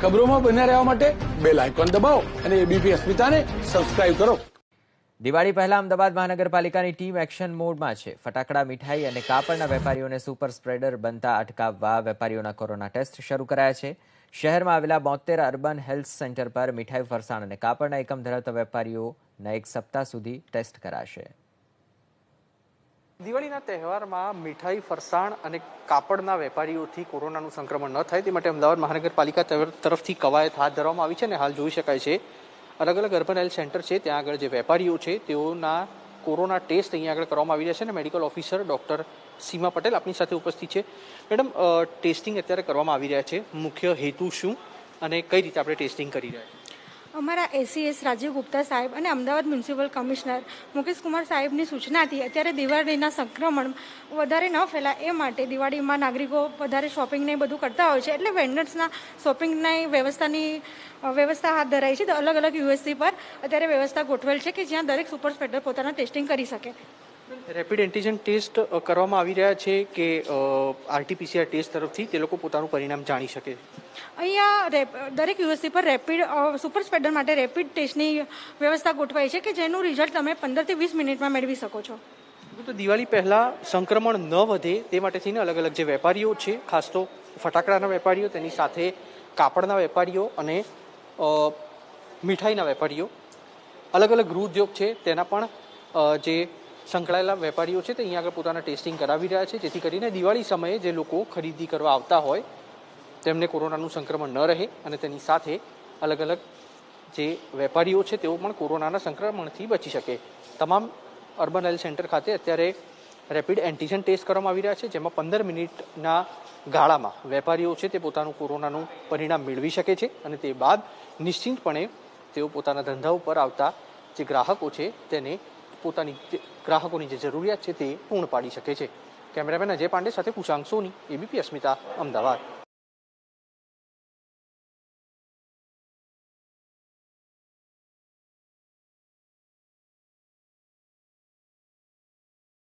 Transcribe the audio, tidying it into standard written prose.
ખબરોમાં બન્યા રહેવા માટે બેલ આઇકોન દબાવો અને એબીપી અસ્મિતાને સબસ્ક્રાઇબ કરો. દિવાળી પહેલા અમદાવાદ મહાનગરપાલિકાની ટીમ એક્શન મોડમાં છે. ફટાકડા, મીઠાઈ અને કાપડના વેપારીઓને સુપર સ્પ્રેડર બનતા અટકાવવા વેપારીઓના કોરોના ટેસ્ટ શરૂ કરાયા છે. શહેરમાં આવેલા 72 અર્બન હેલ્થ સેન્ટર પર મીઠાઈ, ફરસાણ અને કાપડના એકમ ધરાવતા વેપારીઓના એક સપ્તાહ સુધી ટેસ્ટ કરાશે. દિવાળીના તહેવારમાં મીઠાઈ, ફરસાણ અને કાપડના વેપારીઓથી કોરોનાનું સંક્રમણ ન થાય તે માટે અમદાવાદ મહાનગરપાલિકા તરફથી કવાયત હાથ ધરવામાં આવી છે અને હાલ જોઈ શકાય છે અલગ અલગ અર્બન હેલ્થ સેન્ટર છે ત્યાં આગળ જે વેપારીઓ છે તેઓના કોરોના ટેસ્ટ અહીંયા આગળ કરવામાં આવી રહ્યા છે અને મેડિકલ ઓફિસર ડૉક્ટર સીમા પટેલ આપણી સાથે ઉપસ્થિત છે. મેડમ, ટેસ્ટિંગ અત્યારે કરવામાં આવી રહ્યા છે, મુખ્ય હેતુ શું અને કઈ રીતે આપણે ટેસ્ટિંગ કરી રહ્યા છીએ? અમારા એસીએસ રાજીવ ગુપ્તા સાહેબ અને અમદાવાદ મ્યુનિસિપલ કમિશનર મુકેશ કુમાર સાહેબની સૂચનાથી અત્યારે દિવાળીના સંક્રમણ વધારે ન ફેલાય એ માટે દિવાળીમાં નાગરિકો વધારે શોપિંગને બધું કરતા હોય છે એટલે વેન્ડર્સના શોપિંગની વ્યવસ્થા હાથ ધરાઈ છે. તો અલગ અલગ યુએસસી પર અત્યારે વ્યવસ્થા ગોઠવેલ છે કે જ્યાં દરેક સુપર સ્પ્રેડર પોતાના ટેસ્ટિંગ કરી શકે. રેપિડ એન્ટીજન ટેસ્ટ કરવામાં આવી રહ્યા છે કે આરટીપીસીઆર ટેસ્ટ તરફથી તે લોકો પોતાનું પરિણામ જાણી શકે? અહીંયા દરેક યુએસસી પર રેપિડ સુપર સ્પ્રેડર માટે રેપિડ ટેસ્ટની વ્યવસ્થા ગોઠવાઈ છે કે જેનું રિઝલ્ટ તમે 15 થી 20 મિનિટમાં મેળવી શકો છો. તો દિવાળી પહેલાં સંક્રમણ ન વધે તે માટે થઈને અલગ અલગ જે વેપારીઓ છે, ખાસ તો ફટાકડાના વેપારીઓ, તેની સાથે કાપડના વેપારીઓ અને મીઠાઈના વેપારીઓ, અલગ અલગ ગૃહ ઉદ્યોગ છે તેના પણ જે સંકળાયેલા વેપારીઓ છે તે અહીંયા આગળ પોતાના ટેસ્ટિંગ કરાવી રહ્યા છે જેથી કરીને દિવાળી સમયે જે લોકો ખરીદી કરવા આવતા હોય તેમને કોરોનાનું સંક્રમણ ન રહે અને તેની સાથે અલગ અલગ જે વેપારીઓ છે તેઓ પણ કોરોનાના સંક્રમણથી બચી શકે. તમામ અર્બન હેલ્થ સેન્ટર ખાતે અત્યારે રેપિડ એન્ટીજન ટેસ્ટ કરવામાં આવી રહ્યા છે જેમાં 15 મિનિટના ગાળામાં વેપારીઓ છે તે પોતાનું કોરોનાનું પરિણામ મેળવી શકે છે અને તે બાદ નિશ્ચિંતપણે તેઓ પોતાના ધંધા ઉપર આવતા જે ગ્રાહકો છે તેને પોતાની ગ્રાહકોની જે જરૂરિયાત છે તે પૂર્ણ પાડી શકે છે. કેમેરામેન અજય પાંડે સાથે કુશાંક સોની, એબીપી અસ્મિતા, અમદાવાદ.